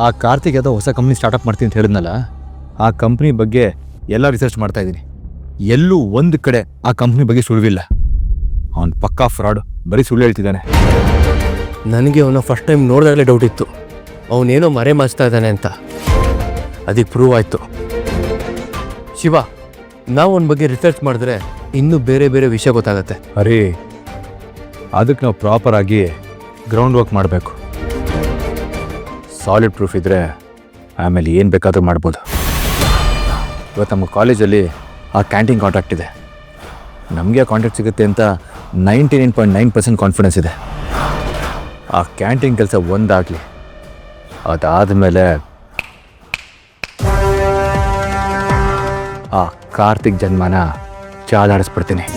ಆ ಕಾರ್ತಿಕ್ ಯಾವುದೋ ಹೊಸ ಕಂಪ್ನಿ ಸ್ಟಾರ್ಟಪ್ ಮಾಡ್ತೀನಿ ಅಂತ ಹೇಳಿದ್ನಲ್ಲ, ಆ ಕಂಪ್ನಿ ಬಗ್ಗೆ ಎಲ್ಲ ರಿಸರ್ಚ್ ಮಾಡ್ತಾ ಇದ್ದೀನಿ. ಎಲ್ಲೂ ಒಂದು ಕಡೆ ಆ ಕಂಪ್ನಿ ಬಗ್ಗೆ ಸುಳಿವಿಲ್ಲ. ಅವನು ಪಕ್ಕಾ ಫ್ರಾಡ್, ಬರೀ ಸುಳ್ಳು ಹೇಳ್ತಿದ್ದಾನೆ. ನನಗೆ ಅವನ ಫಸ್ಟ್ ಟೈಮ್ ನೋಡಿದಾಗಲೇ ಡೌಟ್ ಇತ್ತು, ಅವನೇನೋ ಮರೆ ಮಾಚ್ತಾ ಇದ್ದಾನೆ ಅಂತ. ಅದಕ್ಕೆ ಪ್ರೂವ್ ಆಯಿತು. ಶಿವ, ನಾವು ಅವನ ಬಗ್ಗೆ ರಿಸರ್ಚ್ ಮಾಡಿದ್ರೆ ಇನ್ನೂ ಬೇರೆ ಬೇರೆ ವಿಷಯ ಗೊತ್ತಾಗತ್ತೆ. ಅರೇ, ಅದಕ್ಕೆ ನಾವು ಪ್ರಾಪರಾಗಿ ಗ್ರೌಂಡ್ ವರ್ಕ್ ಮಾಡಬೇಕು. ಸಾಲಿಡ್ ಪ್ರೂಫ್ ಇದ್ದರೆ ಆಮೇಲೆ ಏನು ಬೇಕಾದರೂ ಮಾಡ್ಬೋದು. ಇವತ್ತು ನಮ್ಮ ಕಾಲೇಜಲ್ಲಿ ಆ ಕ್ಯಾಂಟೀನ್ ಕಾಂಟ್ರಾಕ್ಟ್ ಇದೆ. ನಮಗೆ ಆ ಕಾಂಟ್ರಾಕ್ಟ್ ಸಿಗುತ್ತೆ ಅಂತ 99.9% ಕಾನ್ಫಿಡೆನ್ಸ್ ಇದೆ. ಆ ಕ್ಯಾಂಟೀನ್ ಕೆಲಸ ಒಂದಾಗಲಿ, ಅದಾದಮೇಲೆ ಆ ಕಾರ್ತಿಕ್ ಜನ್ಮನ ಚಾಲಾಡಿಸ್ಬಿಡ್ತೀನಿ.